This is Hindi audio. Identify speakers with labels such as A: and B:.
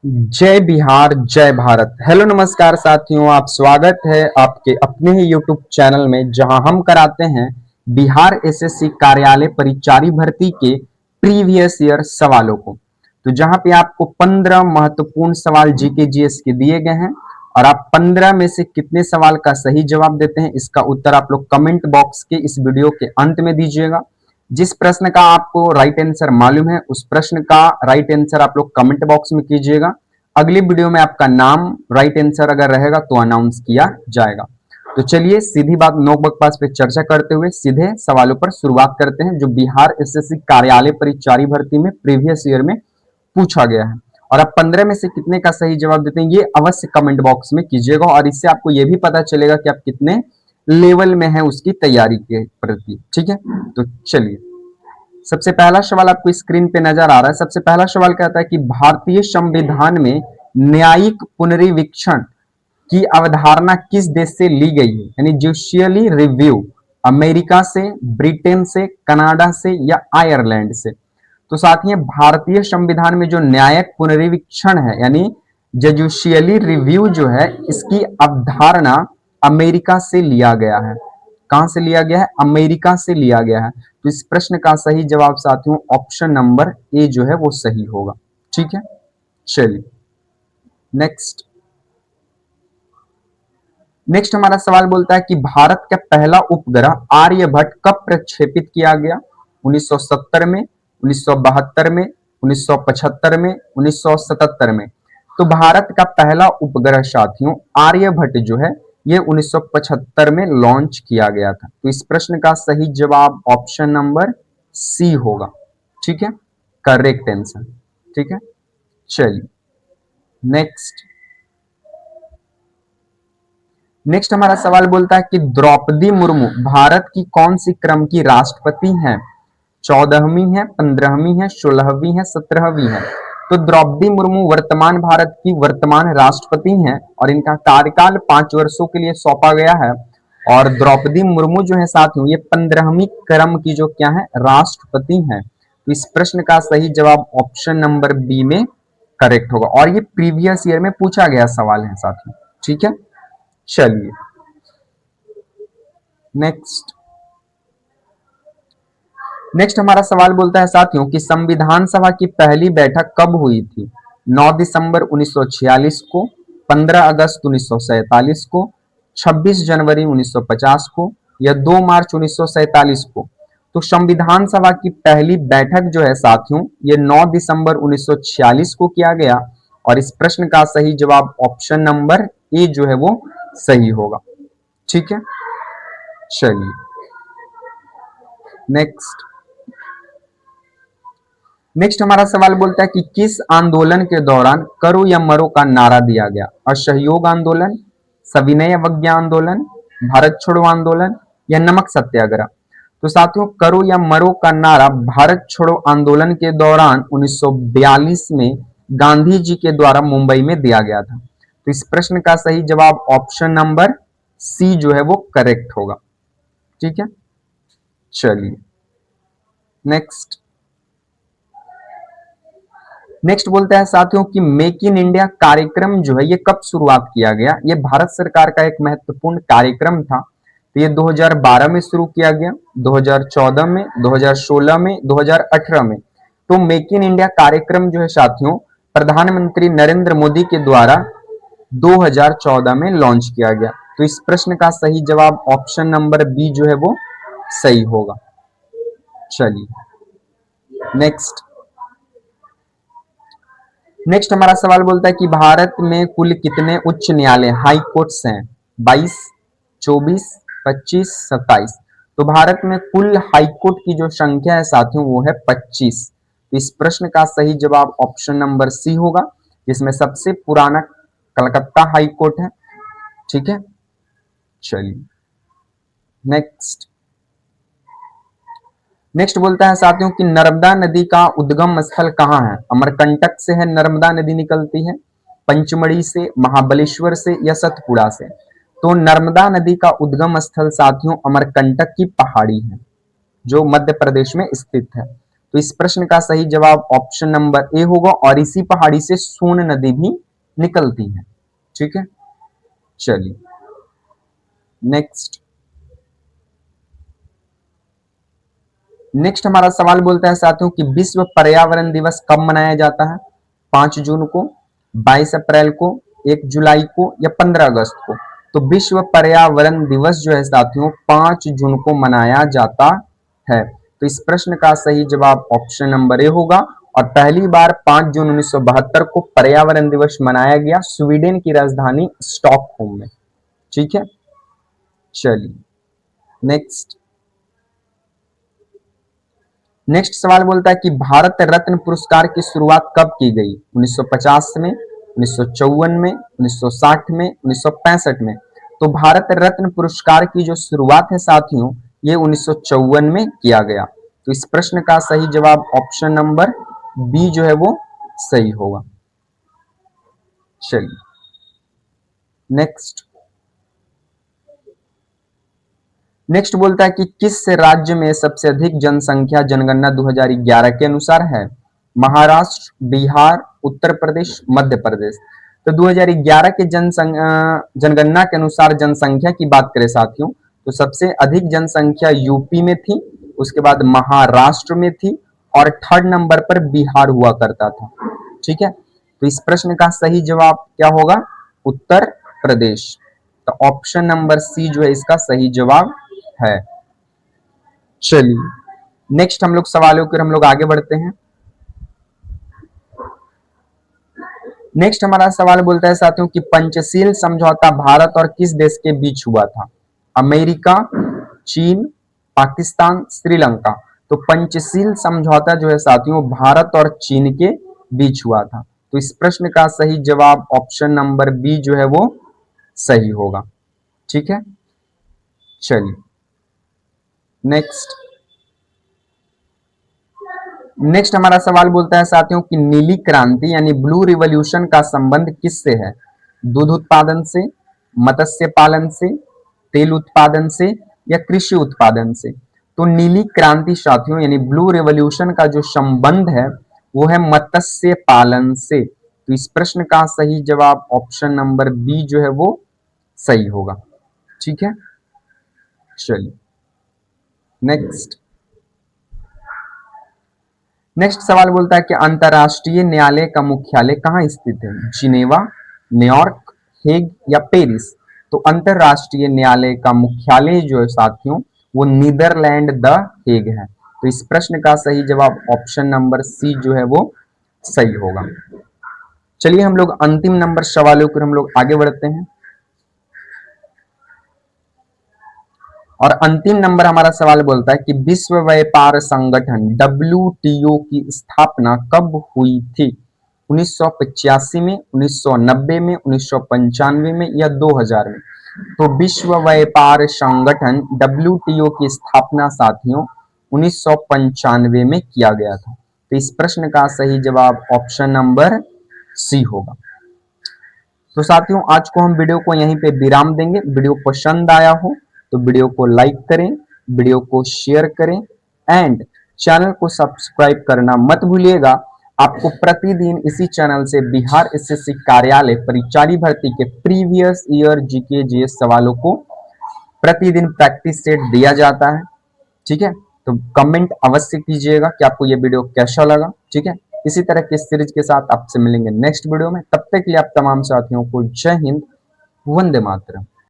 A: जय बिहार जय भारत। हेलो नमस्कार साथियों, आप स्वागत है आपके अपने ही यूट्यूब चैनल में जहां हम कराते हैं बिहार एसएससी कार्यालय परिचारी भर्ती के प्रीवियस ईयर सवालों को। तो जहां पे आपको 15 महत्वपूर्ण सवाल जीके जीएस के दिए गए हैं और आप 15 में से कितने सवाल का सही जवाब देते हैं इसका उत्तर आप लोग कमेंट बॉक्स के इस वीडियो के अंत में दीजिएगा। जिस प्रश्न का आपको राइट आंसर मालूम है उस प्रश्न का राइट आंसर आप लोग कमेंट बॉक्स में कीजिएगा। अगली वीडियो में आपका नाम राइट आंसर अगर रहेगा तो अनाउंस किया जाएगा। तो चलिए सीधी बात नोक बकवास पे चर्चा करते हुए सीधे सवालों पर शुरुआत करते हैं जो बिहार एसएससी कार्यालय परिचारी भर्ती में प्रीवियस ईयर में पूछा गया है। और आप 15 में से कितने का सही जवाब देते हैं ये अवश्य कमेंट बॉक्स में कीजिएगा और इससे आपको यह भी पता चलेगा कि आप कितने लेवल में हैं उसकी तैयारी के प्रति। ठीक है, तो चलिए सबसे पहला सवाल आपको स्क्रीन पे नजर आ रहा है। सबसे पहला सवाल कहता है कि भारतीय संविधान में न्यायिक पुनरीवीक्षण की अवधारणा किस देश से ली गई है, यानी जुडिशियली रिव्यू अमेरिका से, ब्रिटेन से, कनाडा से या आयरलैंड से। तो साथ ही भारतीय संविधान में जो न्यायिक पुनरीवीक्षण है यानी जुडिशियली रिव्यू जो है इसकी अवधारणा अमेरिका से लिया गया है। कहां से लिया गया है? अमेरिका से लिया गया है। तो इस प्रश्न का सही जवाब साथियों ऑप्शन नंबर ए जो है वो सही होगा। ठीक है, चलिए नेक्स्ट हमारा सवाल बोलता है कि भारत का पहला उपग्रह आर्यभट्ट कब प्रक्षेपित किया गया? 1970 में, 1972 में, 1975 में, 1977 में। तो भारत का पहला उपग्रह साथियों आर्यभट्ट जो है ये 1975 में लॉन्च किया गया था। तो इस प्रश्न का सही जवाब ऑप्शन नंबर सी होगा। ठीक है, करेक्ट आंसर। ठीक है, चलिए नेक्स्ट हमारा सवाल बोलता है कि द्रौपदी मुर्मू भारत की कौन सी क्रम की राष्ट्रपति हैं? 14वीं है, 15वीं है, 16वीं है, 17वीं है। तो द्रौपदी मुर्मू वर्तमान भारत की वर्तमान राष्ट्रपति हैं और इनका कार्यकाल 5 वर्षों के लिए सौंपा गया है। और द्रौपदी मुर्मू जो है साथियों ये 15वीं क्रम की जो क्या है राष्ट्रपति हैं। तो इस प्रश्न का सही जवाब ऑप्शन नंबर बी में करेक्ट होगा और ये प्रीवियस ईयर में पूछा गया सवाल है साथियों। ठीक है, चलिए नेक्स्ट हमारा सवाल बोलता है साथियों कि संविधान सभा की पहली बैठक कब हुई थी? 9 दिसंबर 1946 को, 15 अगस्त 1947 को, 26 जनवरी 1950 को या 2 मार्च 1947 को। तो संविधान सभा की पहली बैठक जो है साथियों ये 9 दिसंबर 1946 को किया गया और इस प्रश्न का सही जवाब ऑप्शन नंबर ए जो है वो सही होगा। ठीक है, चलिए नेक्स्ट हमारा सवाल बोलता है कि किस आंदोलन के दौरान करो या मरो का नारा दिया गया? असहयोग आंदोलन, सविनय अवज्ञा आंदोलन, भारत छोड़ो आंदोलन या नमक सत्याग्रह। तो साथियों करो या मरो का नारा भारत छोड़ो आंदोलन के दौरान 1942 में गांधी जी के द्वारा मुंबई में दिया गया था। तो इस प्रश्न का सही जवाब ऑप्शन नंबर सी जो है वो करेक्ट होगा। ठीक है, चलिए नेक्स्ट बोलता है साथियों कि मेक इन इंडिया कार्यक्रम जो है ये कब शुरुआत किया गया? ये भारत सरकार का एक महत्वपूर्ण कार्यक्रम था। तो ये 2012 में शुरू किया गया, 2014 में, 2016 में, 2018 में। तो मेक इन इंडिया कार्यक्रम जो है साथियों प्रधानमंत्री नरेंद्र मोदी के द्वारा 2014 में लॉन्च किया गया। तो इस प्रश्न का सही जवाब ऑप्शन नंबर बी जो है वो सही होगा। चलिए नेक्स्ट हमारा सवाल बोलता है कि भारत में कुल कितने उच्च न्यायालय हाई कोर्ट्स हैं? 22, 24, 25, 27। तो भारत में कुल हाई कोर्ट की जो संख्या है साथियों वो है 25। तो इस प्रश्न का सही जवाब ऑप्शन नंबर सी होगा जिसमें सबसे पुराना कलकत्ता हाई कोर्ट है। ठीक है, चलिए नेक्स्ट बोलता है साथियों कि नर्मदा नदी का उद्गम स्थल कहाँ है? अमरकंटक से है नर्मदा नदी निकलती है, पंचमढ़ी से, महाबलेश्वर से या सतपुड़ा से। तो नर्मदा नदी का उद्गम स्थल साथियों अमरकंटक की पहाड़ी है जो मध्य प्रदेश में स्थित है। तो इस प्रश्न का सही जवाब ऑप्शन नंबर ए होगा, और इसी पहाड़ी से सोन नदी भी निकलती है। ठीक है, चलिए नेक्स्ट हमारा सवाल बोलता है साथियों कि विश्व पर्यावरण दिवस कब मनाया जाता है? 5 जून को, 22 अप्रैल को, 1 जुलाई को, या 15 अगस्त को? तो विश्व पर्यावरण दिवस जो है साथियों 5 जून को मनाया जाता है। तो इस प्रश्न का सही जवाब ऑप्शन नंबर ए होगा, और पहली बार 5 जून 1972 को पर्यावरण दिवस मनाया गया स्वीडन की राजधानी स्टॉकहोम में। ठीक है, चलिए नेक्स्ट सवाल बोलता है कि भारत रत्न पुरस्कार की शुरुआत कब की गई? 1950 में, 1954 में, 1960 में, 1965 में? तो भारत रत्न पुरस्कार की जो शुरुआत है साथियों ये 1954 में किया गया। तो इस प्रश्न का सही जवाब ऑप्शन नंबर बी जो है वो सही होगा। चलिए नेक्स्ट बोलता है कि किस राज्य में सबसे अधिक जनसंख्या जनगणना 2011 के अनुसार है? महाराष्ट्र, बिहार, उत्तर प्रदेश, मध्य प्रदेश? तो 2011 के जनगणना के अनुसार जनसंख्या की बात करें साथियों तो सबसे अधिक जनसंख्या यूपी में थी, उसके बाद महाराष्ट्र में थी, और थर्ड नंबर पर बिहार हुआ करता था। ठीक है, तो इस प्रश्न का सही जवाब क्या होगा? उत्तर प्रदेश। तो ऑप्शन नंबर सी जो है इसका सही जवाब है। चलिए नेक्स्ट हम लोग सवालों की हम लोग आगे बढ़ते हैं। नेक्स्ट हमारा सवाल बोलता है साथियों कि पंचशील समझौता भारत और किस देश के बीच हुआ था? अमेरिका, चीन, पाकिस्तान, श्रीलंका? तो पंचशील समझौता जो है साथियों भारत और चीन के बीच हुआ था। तो इस प्रश्न का सही जवाब ऑप्शन नंबर बी जो है वो सही होगा। ठीक है, चलिए नेक्स्ट हमारा सवाल बोलता है साथियों कि नीली क्रांति यानी ब्लू रिवॉल्यूशन का संबंध किससे है? दूध उत्पादन से, मत्स्य पालन से, तेल उत्पादन से, या कृषि उत्पादन से? तो नीली क्रांति साथियों यानी ब्लू रिवॉल्यूशन का जो संबंध है वो है मत्स्य पालन से। तो इस प्रश्न का सही जवाब ऑप्शन नंबर बी जो है वो सही होगा। ठीक है, चलिए नेक्स्ट सवाल बोलता है कि अंतरराष्ट्रीय न्यायालय का मुख्यालय कहाँ स्थित है? जिनेवा, न्यूयॉर्क, हेग, या पेरिस? तो अंतरराष्ट्रीय न्यायालय का मुख्यालय जो है साथियों वो नीदरलैंड द हेग है। तो इस प्रश्न का सही जवाब ऑप्शन नंबर सी जो है वो सही होगा। चलिए हम लोग अंतिम नंबर सवालों पर हम लोग आगे बढ़ते हैं, और अंतिम नंबर हमारा सवाल बोलता है कि विश्व व्यापार संगठन WTO की स्थापना कब हुई थी? 1985 में, 1990 में, 1995 में, या 2000 में? तो विश्व व्यापार संगठन WTO की स्थापना साथियों 1995 में किया गया था। तो इस प्रश्न का सही जवाब ऑप्शन नंबर सी होगा। तो साथियों आज को हम वीडियो को यहीं पे विराम देंगे। वीडियो पसंद आया हो तो वीडियो को लाइक करें, वीडियो को शेयर करें, एंड चैनल को सब्सक्राइब करना मत भूलिएगा। आपको प्रतिदिन इसी चैनल से बिहार एसएससी कार्यालय परिचारी भर्ती के प्रीवियस ईयर जीके जीएस सवालों को प्रतिदिन प्रैक्टिस सेट दिया जाता है। ठीक है, तो कमेंट अवश्य कीजिएगा कि आपको ये वीडियो कैसा लगा। ठीक है, इसी तरह के सीरीज के साथ आपसे मिलेंगे नेक्स्ट वीडियो में। तब तक के लिए आप तमाम साथियों को जय हिंद, वंदे मातरम।